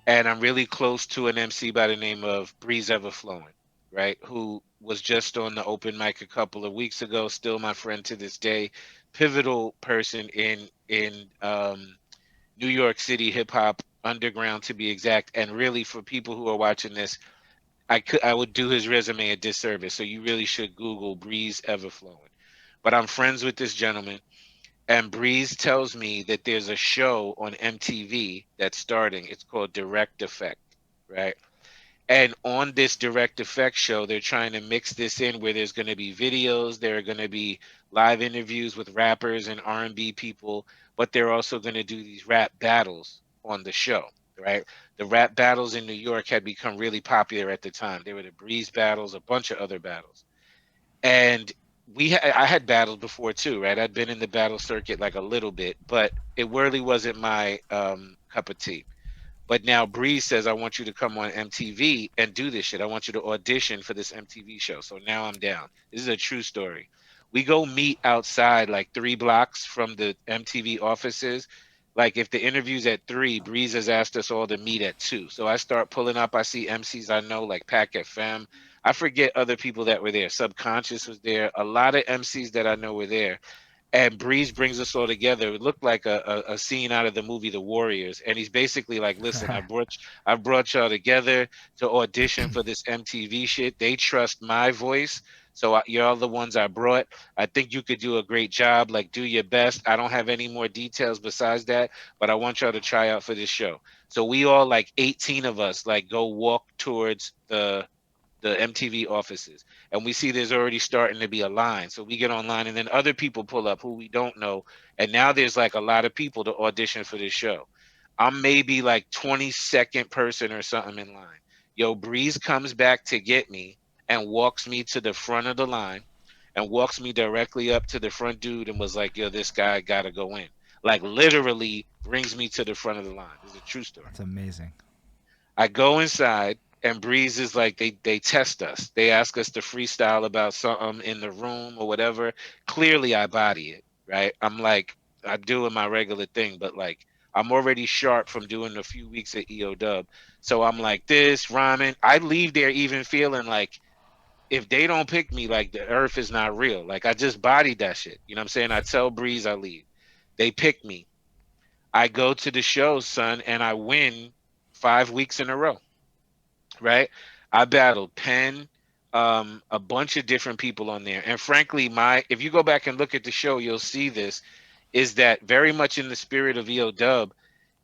And I'm really close to an MC by the name of Breeze Everflowing, right? Who was just on the open mic a couple of weeks ago. Still my friend to this day. Pivotal person in New York City hip hop underground to be exact. And really, for people who are watching this, I would do his resume a disservice. So you really should Google Breeze Everflowing. But I'm friends with this gentleman, and Breeze tells me that there's a show on MTV that's starting. It's called Direct Effect, right? And on this Direct Effect show, they're trying to mix this in where there's going to be videos, there are going to be live interviews with rappers and R&B people, but they're also going to do these rap battles on the show, right? The rap battles in New York had become really popular at the time. There were the Breeze battles, a bunch of other battles. And I had battled before too, right? I'd been in the battle circuit like a little bit, but it really wasn't my cup of tea. But now Breeze says, I want you to come on MTV and do this shit. I want you to audition for this MTV show. So now I'm down. This is a true story. We go meet outside like 3 blocks from the MTV offices. Like if the interview's at 3, Breeze has asked us all to meet at 2. So I start pulling up. I see MCs I know like Pac FM. I forget other people that were there. Subconscious was there. A lot of MCs that I know were there, and Breeze brings us all together. It looked like a scene out of the movie The Warriors, and he's basically like, "Listen, I brought y'all together to audition for this MTV shit. They trust my voice, so y'all the ones I brought. I think you could do a great job. Like, do your best. I don't have any more details besides that, but I want y'all to try out for this show." So we all, like 18 of us, like go walk towards the MTV offices, and we see there's already starting to be a line. So we get online, and then other people pull up who we don't know, and now there's like a lot of people to audition for this show. I'm maybe like 22nd person or something in line. Yo, Breeze comes back to get me and walks me to the front of the line and walks me directly up to the front dude and was like, "Yo, this guy gotta go in." Like literally brings me to the front of the line. This is a true story. That's amazing. I go inside, and Breeze is like, they test us. They ask us to freestyle about something in the room or whatever. Clearly I body it, right? I'm like, I'm doing my regular thing, but like I'm already sharp from doing a few weeks at EO Dub. So I'm like this, rhyming. I leave there even feeling like if they don't pick me, like the earth is not real. Like I just bodied that shit. You know what I'm saying? I tell Breeze I leave. They pick me. I go to the show, son, and I win 5 weeks in a row, right? I battled Penn, a bunch of different people on there. And frankly, my if you go back and look at the show, you'll see this is that very much in the spirit of EO Dub.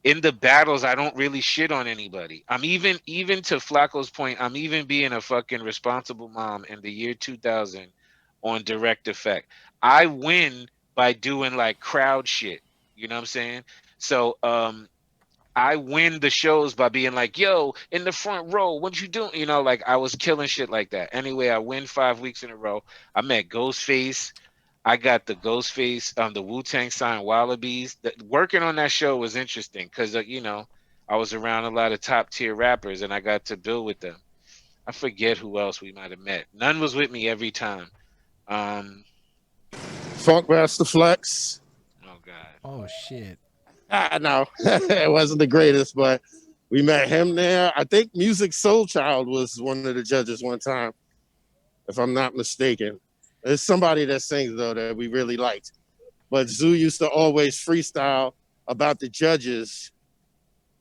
In the battles, I don't really shit on anybody. I'm even to Flacco's point, I'm even being a fucking responsible mom in the year 2000 on Direct Effect. I win by doing like crowd shit. You know what I'm saying? So I win the shows by being like, "Yo, in the front row, what you doing?" You know, like I was killing shit like that. Anyway, I win 5 weeks in a row. I met Ghostface. I got the Ghostface, the Wu Tang signed Wallabies. Working on that show was interesting because I was around a lot of top tier rappers and I got to build with them. I forget who else we might have met. None was with me every time. Um, Funkmaster Flex. oh God. Oh shit. I know it wasn't the greatest, but we met him there. I think Music Soul Child was one of the judges one time, if I'm not mistaken. There's somebody that sings though that we really liked. But Zoo used to always freestyle about the judges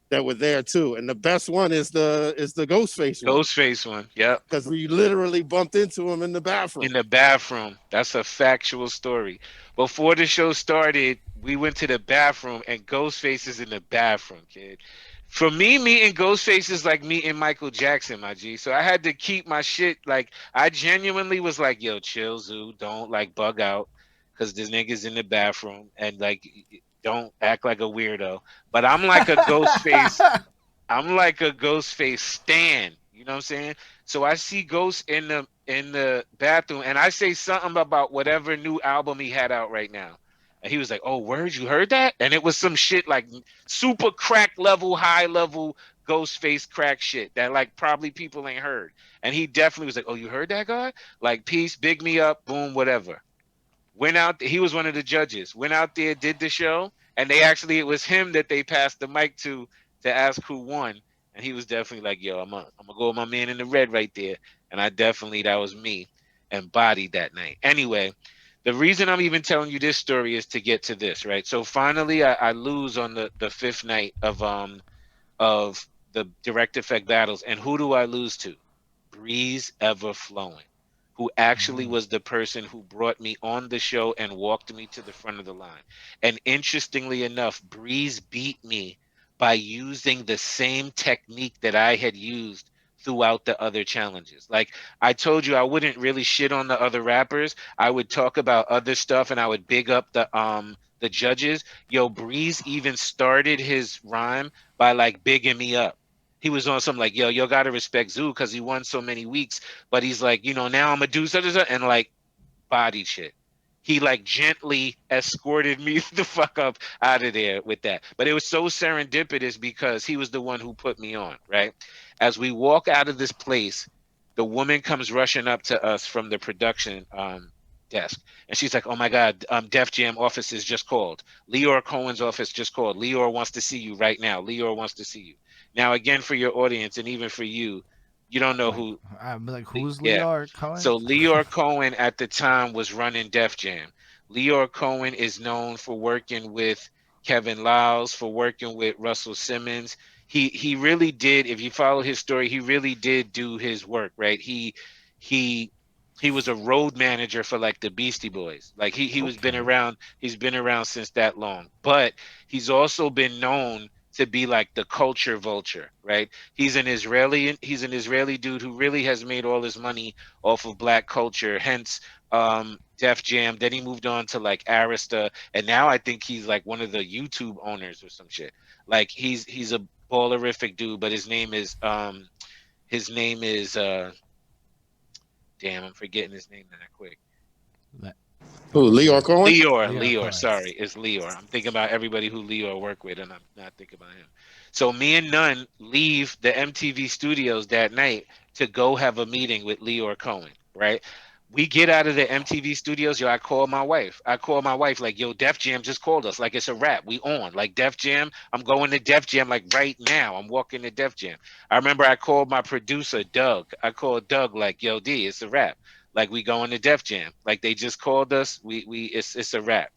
that were there too. And the best one is the Ghostface one. Ghostface one. Yep. Because we literally bumped into him in the In bathroom. the bathroom. That's a factual story. Before the show started, we went to the bathroom and Ghostface is in the bathroom, kid. For me, meeting Ghostface is like meeting Michael Jackson, my G. So I had to keep my shit like I genuinely was like, "Yo, chill, Zoo. Don't like bug out, cause this nigga's in the bathroom and like don't act like a weirdo." But I'm like a Ghostface stan. You know what I'm saying? So I see Ghost in the bathroom, and I say something about whatever new album he had out right now, and he was like, "Oh, word, you heard that?" And it was some shit like super crack level, high level Ghostface crack shit that like probably people ain't heard. And he definitely was like, "Oh, you heard that guy? Like, peace, big me up, boom, whatever." Went out. He was one of the judges. Went out there, did the show. And they actually, it was him that they passed the mic to ask who won. And he was definitely like, yo, I'm gonna go with my man in the red right there. And I definitely, that was me, embodied that night. Anyway, the reason I'm even telling you this story is to get to this, right? So finally I lose on the fifth night of the direct effect battles. And who do I lose to? Breeze Ever Flowing, who actually Mm. was the person who brought me on the show and walked me to the front of the line. And interestingly enough, Breeze beat me by using the same technique that I had used throughout the other challenges. Like I told you, I wouldn't really shit on the other rappers. I would talk about other stuff and I would big up the judges. Yo, Breeze even started his rhyme by like bigging me up. He was on something like, yo, gotta respect Zoo because he won so many weeks. But he's like, now I'm gonna do such and such, and like body shit. He like gently escorted me the fuck up out of there with that. But it was so serendipitous because he was the one who put me on, right? As we walk out of this place, the woman comes rushing up to us from the production desk. And she's like, oh my God, Def Jam office is just called. Leor Cohen's office just called. Leor wants to see you right now. Leor wants to see you. Now, again, for your audience and even for you, you don't know Like who. I'm like, who's Yeah. Leor Cohen? So Leor Cohen at the time was running Def Jam. Leor Cohen is known for working with Kevin Liles, for working with Russell Simmons. He really did. If you follow his story, he really did do his work, right? He he was a road manager for like the Beastie Boys. Like he was been Okay. around. He's been around since that long. But he's also been known to be like the culture vulture, right? He's an Israeli dude who really has made all his money off of black culture, hence Def Jam. Then he moved on to like Arista, and now I think he's like one of the YouTube owners or some shit. Like he's a ballerific dude, but his name is damn, I'm forgetting his name that quick. Le- Who? Leor Cohen? Leor Leor, Cohen. sorry, it's Leor. I'm thinking about everybody who Leor worked with, and I'm not thinking about him. So me and Nunn leave the MTV studios that night to go have a meeting with Leor Cohen, right? We get out of the MTV studios, yo. I call my wife. I call my wife, like, yo, Def Jam just called us. Like, it's a wrap. We on. Like, Def Jam, I'm going to Def Jam, like, right now. I'm walking to Def Jam. I remember I called my producer, Doug. I called Doug, like, yo, D, it's a wrap. Like we going to Def Jam. Like they just called us. We it's a wrap.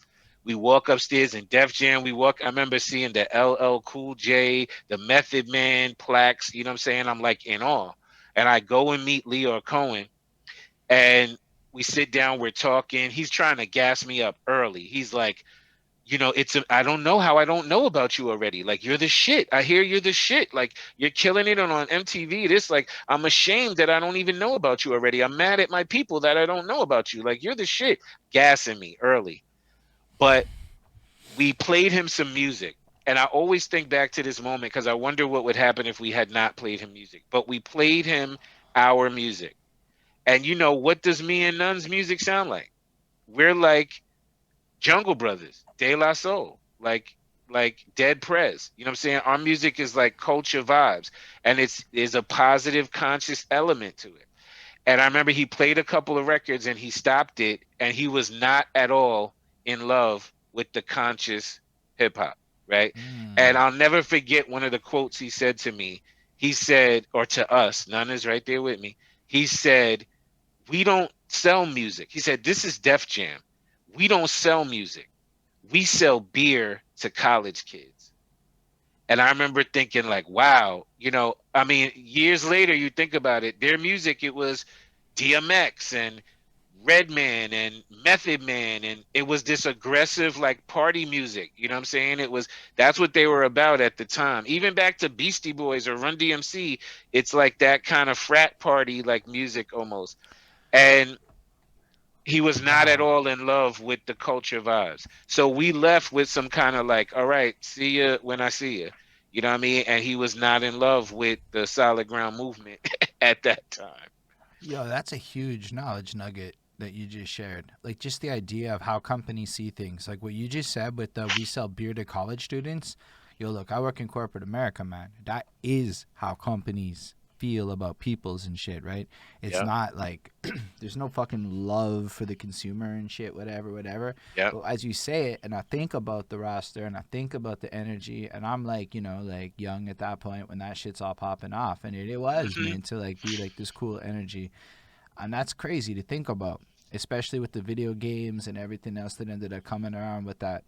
We walk upstairs in Def Jam. We walk. I remember seeing the LL Cool J, the Method Man plaques. You know what I'm saying? I'm like in awe. And I go and meet Leo Cohen, and we sit down. We're talking. He's trying to gas me up early. He's like, I don't know how I don't know about you already. Like you're the shit. I hear you're the shit. Like you're killing it on MTV. This like I'm ashamed that I don't even know about you already. I'm mad at my people that I don't know about you. Like you're the shit. Gassing me early. But we played him some music. And I always think back to this moment because I wonder what would happen if we had not played him music. But we played him our music. And what does me and Nun's music sound like? We're like Jungle Brothers, De La Soul, like Dead Prez. You know what I'm saying? Our music is like culture vibes, and there's a positive conscious element to it. And I remember he played a couple of records and he stopped it, and he was not at all in love with the conscious hip hop, right? And Mm. I'll never forget one of the quotes he said to me. He said, or to us, Nana's right there with me. He said, we don't sell music. He said, this is Def Jam. We don't sell music. We sell beer to college kids. And I remember thinking, like, wow, I mean, years later, you think about it, their music, it was DMX and Redman and Method Man, and it was this aggressive, like, party music. You know what I'm saying? That's what they were about at the time. Even back to Beastie Boys or Run DMC, it's like that kind of frat party, like, music almost. And he was not at Wow. all in love with the culture vibes. So we left with some kind of like, all right, see you when I see you. You know what I mean? And he was not in love with the solid ground movement at that time. Yo, that's a huge knowledge nugget that you just shared. Like just the idea of how companies see things. Like what you just said with the we sell beer to college students. Yo, look, I work in corporate America, man. That is how companies feel about peoples and shit, right? It's Yep. not like there's no fucking love for the consumer and shit, whatever. Yep. But as you say it, and I think about the roster and I think about the energy, and I'm like, like young at that point when that shit's all popping off, and it was Hmm. meant to like be like this cool energy, and that's crazy to think about, especially with the video games and everything else that ended up coming around with that.